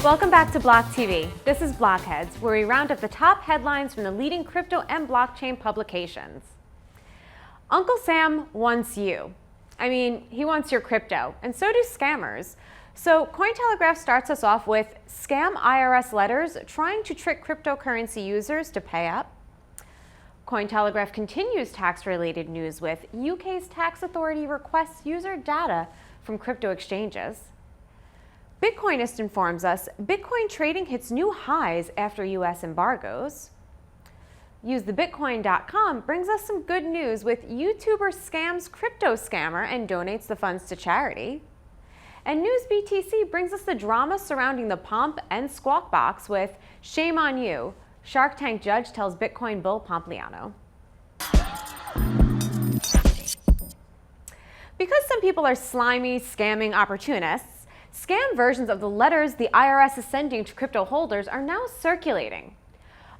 Welcome back to BLOCKTV. This is Blockheads, where we round up the top headlines from the leading crypto and blockchain publications. Uncle Sam wants you. I mean, he wants your crypto, and so do scammers. So Cointelegraph starts us off with scam IRS letters trying to trick cryptocurrency users to pay up. Cointelegraph continues tax-related news with UK's tax authority requests user data from crypto exchanges. Bitcoinist informs us Bitcoin trading hits new highs after US embargoes. UseTheBitcoin.com brings us some good news with YouTuber scams crypto scammer and donates the funds to charity. And News BTC brings us the drama surrounding the Pomp and Squawk Box with Shame on You. Shark Tank judge tells Bitcoin bull Pompliano. Because some people are slimy, scamming opportunists, scam versions of the letters the IRS is sending to crypto holders are now circulating.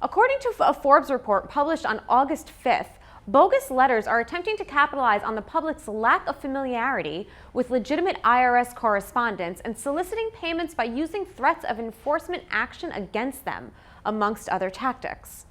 According to a Forbes report published on August 5th, bogus letters are attempting to capitalize on the public's lack of familiarity with legitimate IRS correspondence and soliciting payments by using threats of enforcement action against them, amongst other tactics.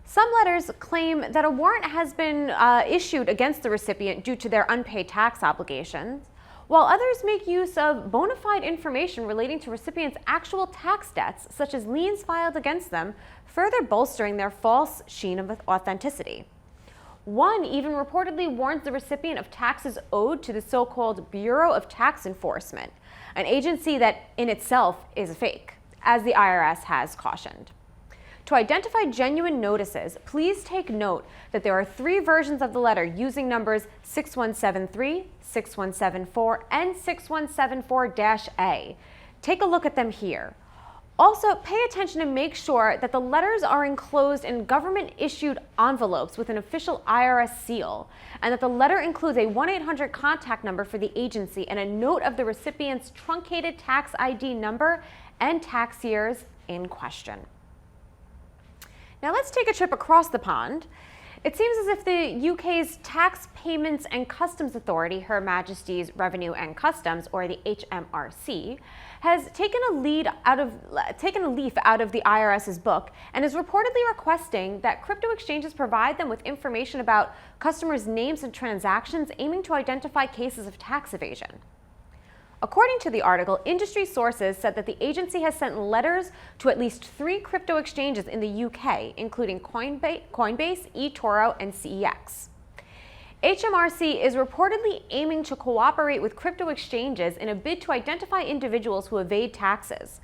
Some letters claim that a warrant has been issued against the recipient due to their unpaid tax obligations, while others make use of bona fide information relating to recipients' actual tax debts, such as liens filed against them, further bolstering their false sheen of authenticity. One even reportedly warns the recipient of taxes owed to the so-called Bureau of Tax Enforcement, an agency that in itself is fake, as the IRS has cautioned. To identify genuine notices, please take note that there are 3 versions of the letter using numbers 6173, 6174, and 6174-A. Take a look at them here. Also, pay attention and make sure that the letters are enclosed in government-issued envelopes with an official IRS seal, and that the letter includes a 1-800 contact number for the agency and a note of the recipient's truncated tax ID number and tax years in question. Now let's take a trip across the pond. It seems as if the UK's Tax Payments and Customs Authority, Her Majesty's Revenue and Customs, or the HMRC, has taken a leaf out of the IRS's book and is reportedly requesting that crypto exchanges provide them with information about customers' names and transactions, aiming to identify cases of tax evasion. According to the article, industry sources said that the agency has sent letters to at least 3 crypto exchanges in the UK, including Coinbase, eToro, and CEX. HMRC is reportedly aiming to cooperate with crypto exchanges in a bid to identify individuals who evade taxes.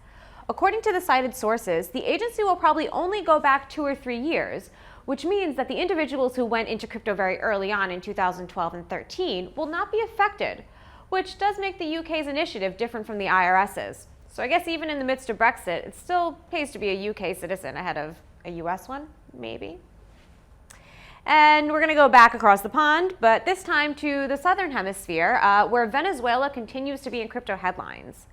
According to the cited sources, the agency will probably only go back 2 or 3 years, which means that the individuals who went into crypto very early on in 2012 and 13 will not be affected, which does make the UK's initiative different from the IRS's. So I guess even in the midst of Brexit, it still pays to be a UK citizen ahead of a US one, maybe. And we're going to go back across the pond, but this time to the southern hemisphere, where Venezuela continues to be in crypto headlines.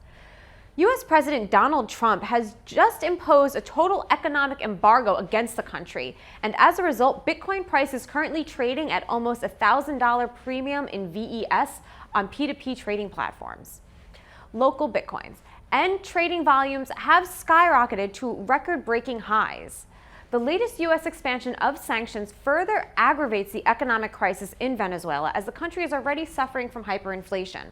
US President Donald Trump has just imposed a total economic embargo against the country, and as a result, Bitcoin price is currently trading at almost $1,000 premium in VES on P2P trading platforms. Local Bitcoins and trading volumes have skyrocketed to record-breaking highs. The latest U.S. expansion of sanctions further aggravates the economic crisis in Venezuela, as the country is already suffering from hyperinflation.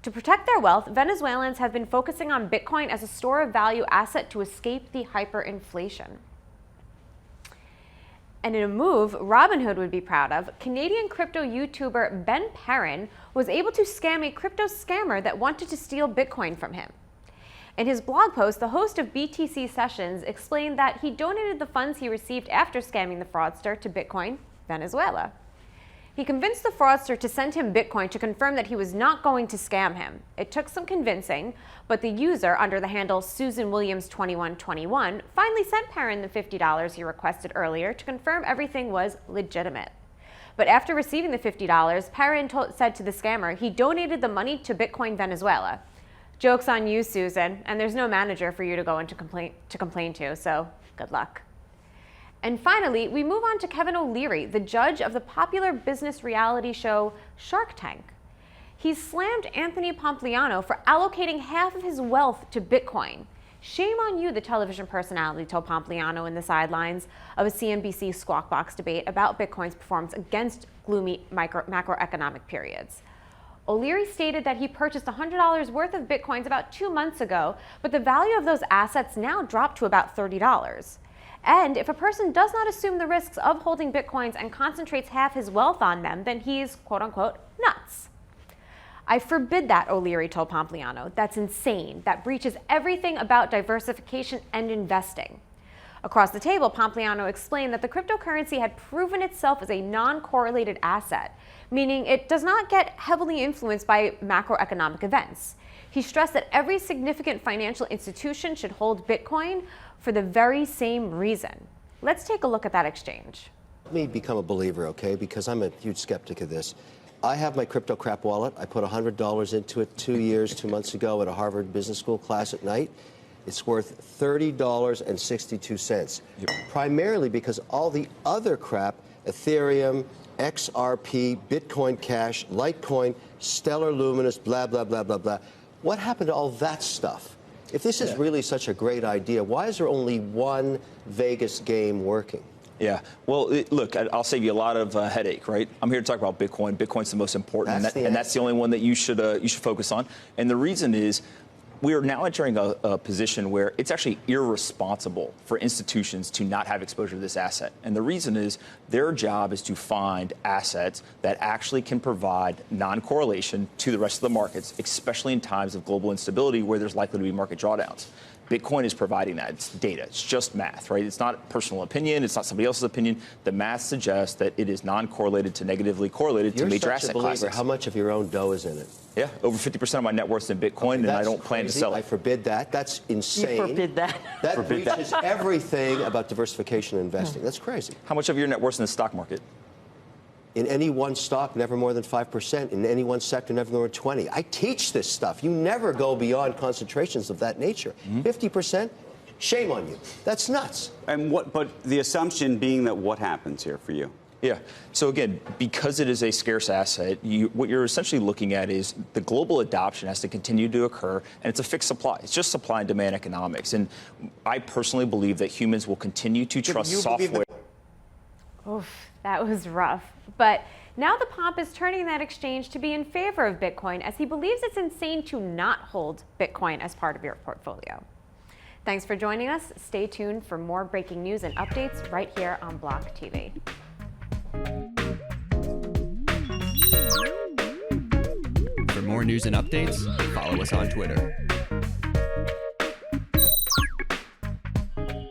To protect their wealth, Venezuelans have been focusing on Bitcoin as a store of value asset to escape the hyperinflation. And in a move Robinhood would be proud of, Canadian crypto YouTuber Ben Perrin was able to scam a crypto scammer that wanted to steal Bitcoin from him. In his blog post, the host of BTC Sessions explained that he donated the funds he received after scamming the fraudster to Bitcoin Venezuela. He convinced the fraudster to send him Bitcoin to confirm that he was not going to scam him. It took some convincing, but the user, under the handle SusanWilliams2121, finally sent Perrin the $50 he requested earlier to confirm everything was legitimate. But after receiving the $50, Perrin said to the scammer he donated the money to Bitcoin Venezuela. Joke's on you, Susan, and there's no manager for you to go in to complain to, so good luck. And finally, we move on to Kevin OLeary, the judge of the popular business reality show Shark Tank. He slammed Anthony Pompliano for allocating half of his wealth to Bitcoin. Shame on you, the television personality told Pompliano in the sidelines of a CNBC Squawk Box debate about Bitcoin's performance against gloomy macroeconomic periods. OLeary stated that he purchased $100 worth of Bitcoins about 2 months ago, but the value of those assets now dropped to about $30. And if a person does not assume the risks of holding Bitcoins and concentrates half his wealth on them, then he's, quote unquote, nuts. I forbid that, OLeary told Pompliano. That's insane. That breaches everything about diversification and investing. Across the table, Pompliano explained that the cryptocurrency had proven itself as a non-correlated asset, meaning it does not get heavily influenced by macroeconomic events. He stressed that every significant financial institution should hold Bitcoin for the very same reason. Let's take a look at that exchange. Let me become a believer, okay? Because I'm a huge skeptic of this. I have my crypto crap wallet. I put $100 into it 2 months ago at a Harvard Business School class at night. It's worth $30.62, primarily because all the other crap, Ethereum, XRP, Bitcoin Cash, Litecoin, Stellar Luminous, blah, blah, blah, blah, blah. What happened to all that stuff? If this is really such a great idea, why is there only one Vegas game working? Yeah, well, look, I'll save you a lot of headache, right? I'm here to talk about Bitcoin. Bitcoin's the most important, and that's the only one that you should focus on. And the reason is, we are now entering a position where it's actually irresponsible for institutions to not have exposure to this asset. And the reason is their job is to find assets that actually can provide non-correlation to the rest of the markets, especially in times of global instability where there's likely to be market drawdowns. Bitcoin is providing that. It's data. It's just math, right? It's not personal opinion. It's not somebody else's opinion. The math suggests that it is non-correlated to negatively correlated to major asset classes. How much of your own dough is in it? Yeah, over 50% of my net worth is in Bitcoin, and I don't plan to sell it. I forbid that. That's insane. You forbid that? That breaches everything about diversification and investing. That's crazy. How much of your net worth is in the stock market? In any one stock, never more than 5%. In any one sector, never more than 20%. I teach this stuff. You never go beyond concentrations of that nature. 50%? Shame on you. That's nuts. And but the assumption being that what happens here for you? Yeah. So again, because it is a scarce asset, what you're essentially looking at is the global adoption has to continue to occur, and it's a fixed supply. It's just supply and demand economics. And I personally believe that humans will continue to trust software. Oof, that was rough. But now the Pomp is turning that exchange to be in favor of Bitcoin, as he believes it's insane to not hold Bitcoin as part of your portfolio. Thanks for joining us. Stay tuned for more breaking news and updates right here on BLOCKTV. For more news and updates, follow us on Twitter.